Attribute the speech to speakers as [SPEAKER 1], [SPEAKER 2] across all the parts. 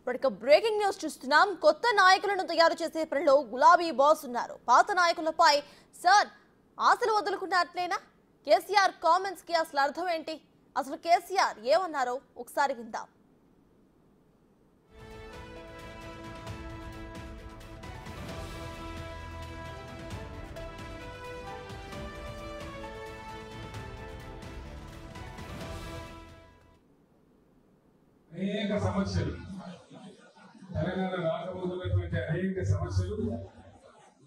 [SPEAKER 1] ఇప్పటిక breaking news చూస్తున్నాం. కొత్త నాయకులను తయారు చేసే పనిలో గులాబీ బాస్ ఉన్నారు. పాత నాయకులపై సార్ ఆశలు వదులుకున్నట్లేనా? కేసీఆర్ కామెంట్స్ కి అసలు అర్థం ఏంటి? అసలు కేసీఆర్ ఏమన్నారో ఒకసారి విందాం.
[SPEAKER 2] అనేక సమస్యలు తెలంగాణ రాకపోతున్నటువంటి అనేక సమస్యలు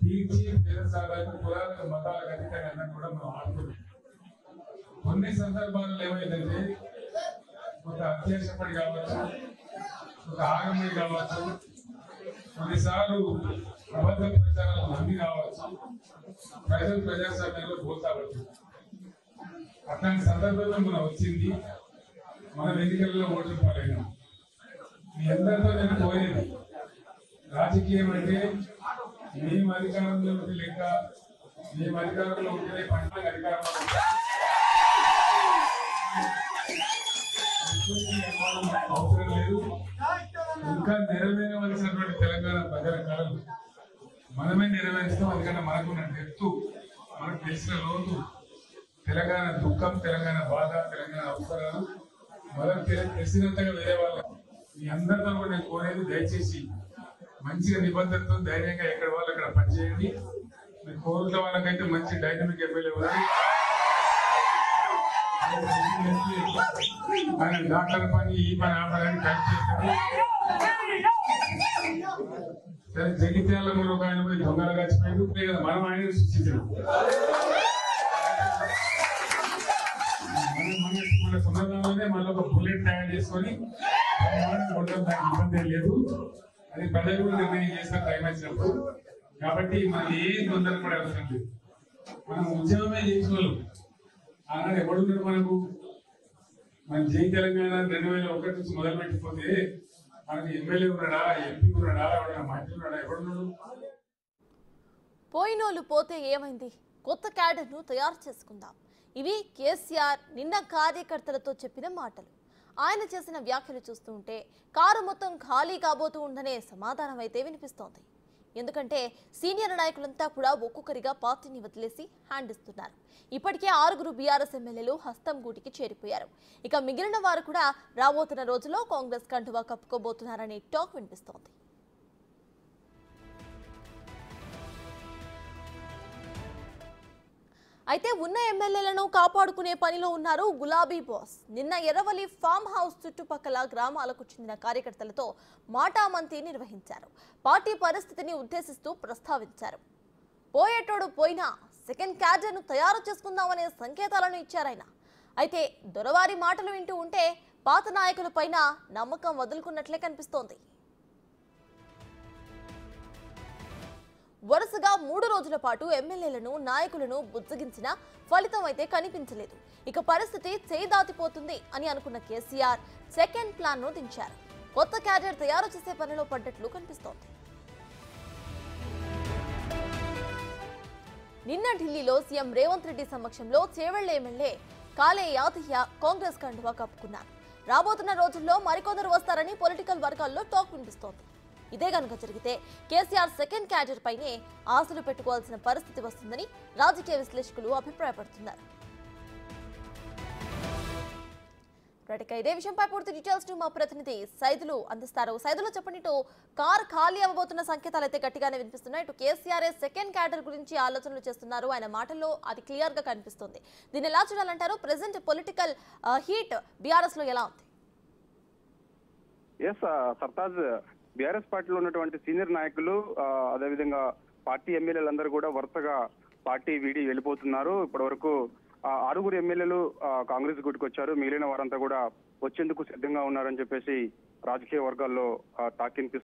[SPEAKER 2] తీర్చి పేదసాలకు కులాలకు మతాలకు అతీతంగా కూడా మనం ఆడుతున్నాం. కొన్ని సందర్భాల్లో ఏమైందంటే ఒక అత్యాశపడి కావచ్చు, ఒక ఆగమని కావచ్చు, కొన్నిసార్లు అబద్ధ ప్రచారాలు నమ్మి కావచ్చు, ప్రజాస్వామ్యంలో పోతావచ్చు. అట్లాంటి సందర్భంలో మనం వచ్చింది, మనం ఎన్నికల్లో ఓట్లు పాలైనాం. మీ అందరితో నేను కోరేది, రాజకీయం అంటే మేము అధికారంలో ఉంటే లెక్క, మేము అధికారంలో ఉంటేనే పంటలకు అధికారంలో అవసరం లేదు. ఇంకా నెరవేరవలసినటువంటి తెలంగాణ ప్రజల కళలు మనమే నెరవేరుస్తాం. అందుకని మనకున్న డెప్తు, మనకు తెలిసిన లోతు, తెలంగాణ దుఃఖం, తెలంగాణ బాధ, తెలంగాణ అవసరాలు మనం తెలిసినంతగా వేరే వాళ్ళ మీ అందరితో కూడా నేను కోరేది, దయచేసి మంచిగా నిబద్ధతతో ధైర్యంగా ఎక్కడ వాళ్ళు అక్కడ పనిచేయండి. మీరు కోరుతున్న వాళ్ళకైతే మంచి డైనమిక్ ఎమ్మెల్యే ఉన్నారు. ఆయన డాక్టర్ పని, ఈ పని, ఆ పని కలిసి చేస్తుంది. సరే, జగిత్యాల ఒక ఆయన పోయి దొంగలు కలిసిపోయి కదా మనం ఆయన సృష్టించాం. మన సమాధానంలోనే మళ్ళీ ఒక బుల్లెట్ తయారు చేసుకొని దానికి ఇబ్బంది లేదు. అది ప్రజలు కూడా నిర్ణయం చేసిన టైం వచ్చినప్పుడు. కాబట్టి మనం ఏం తొందర కూడా అవసరం లేదు. మనం ఉద్యమమే చేసిన వాళ్ళు ఆనాడు ఎవడున్నాడు మనకు? మన జై తెలంగాణ 2001 నుంచి మొదలు పెట్టిపోతే మనకి ఎమ్మెల్యే ఉన్నాడా, ఎంపీ ఉన్నాడా, ఎవడన్నా మంత్రి ఉన్నాడా, ఎవడున్నాడు?
[SPEAKER 1] పోయినోళ్ళు పోతే ఏమైంది? కొత్త క్యాడర్ను తయారు చేసుకుందాం. ఇవి కేసీఆర్ నిన్న కార్యకర్తలతో చెప్పిన మాటలు. ఆయన చేసిన వ్యాఖ్యలు చూస్తుంటే కారు మొత్తం ఖాళీ కాబోతూ ఉందనే సమాధానం అయితే వినిపిస్తోంది. ఎందుకంటే సీనియర్ నాయకులంతా కూడా ఒక్కొక్కరిగా పార్టీని వదిలేసి హ్యాండ్ ఇస్తున్నారు. ఇప్పటికే 6 బీఆర్ఎస్ ఎమ్మెల్యేలు హస్తం గూటికి చేరిపోయారు. ఇక మిగిలిన వారు కూడా రాబోతున్న రోజుల్లో కాంగ్రెస్ కండువా కప్పుకోబోతున్నారనే టాక్ వినిపిస్తోంది. అయితే ఉన్న ఎమ్మెల్యేలను కాపాడుకునే పనిలో ఉన్నారు గులాబీ బాస్. నిన్న ఎర్రవల్లి ఫామ్ హౌస్ చుట్టుపక్కల గ్రామాలకు చెందిన కార్యకర్తలతో మాటామంతి నిర్వహించారు. పార్టీ పరిస్థితిని ఉద్దేశిస్తూ ప్రస్తావించారు. పోయేటోడు పోయినా సెకండ్ క్యాడర్ను తయారు చేసుకుందామనే సంకేతాలను ఇచ్చారాయన. అయితే దొరవారి మాటలు వింటూ ఉంటే పాత నాయకులపైన నమ్మకం వదులుకున్నట్లే కనిపిస్తోంది. వరుసగా 3 రోజుల పాటు ఎమ్మెల్యేలను, నాయకులను బుజ్జగించిన ఫలితం అయితే కనిపించలేదు. ఇక పరిస్థితి చేయి దాటిపోతుంది అని అనుకున్న కేసీఆర్ సెకండ్ ప్లాన్ ను దించారు. కొత్త క్యాడర్ తయారు చేసే పనిలో పడ్డట్లు కనిపిస్తోంది. నిన్న ఢిల్లీలో సీఎం రేవంత్ రెడ్డి సమక్షంలో చేవెళ్ల ఎమ్మెల్యే కాలే యాదయ్య కాంగ్రెస్ కండువా కప్పుకున్నారు. రాబోతున్న రోజుల్లో మరికొందరు వస్తారని పొలిటికల్ వర్గాల్లో టాక్ వినిపిస్తోంది. ఇదే కనుక జరిగితే కేసీఆర్ సెకండ్ క్యాడర్ పైనే ఆశలు పెట్టుకోవాల్సిన పరిస్థితి వస్తుందని రాజకీయ విశ్లేషకులు అభిప్రాయపడుతున్నారు. ఇదే విషయంపై పూర్తి డీటెయిల్స్ మా ప్రతినిధి సైదులు అందిస్తారు. సైదులు చెప్పండి, ఇటు కార్ ఖాళీ అవ్వబోతున్న సంకేతాలు అయితే గట్టిగానే వినిపిస్తున్నాయి. ఇటు కేసీఆర్ సెకండ్ క్యాడర్ గురించి ఆలోచనలు చేస్తున్నారు. ఆయన మాటల్లో అది క్లియర్ గా కనిపిస్తుంది. దీన్ని ఎలా చూడాలంటారు? ప్రెసెంట్ పొలిటికల్ హీట్ బీఆర్ఎస్ లో ఎలా ఉంది?
[SPEAKER 3] సర్తాజ్, బీఆర్ఎస్ పార్టీలో ఉన్నటువంటి సీనియర్ నాయకులు, అదేవిధంగా పార్టీ ఎమ్మెల్యేలందరూ కూడా వరుసగా పార్టీ వీడి వెళ్ళిపోతున్నారు. ఇప్పటి వరకు 6 ఎమ్మెల్యేలు కాంగ్రెస్ గుట్టుకొచ్చారు. మిగిలిన వారంతా కూడా వచ్చేందుకు సిద్ధంగా ఉన్నారని చెప్పేసి రాజకీయ వర్గాల్లో టాక్ వినిపిస్తుంది.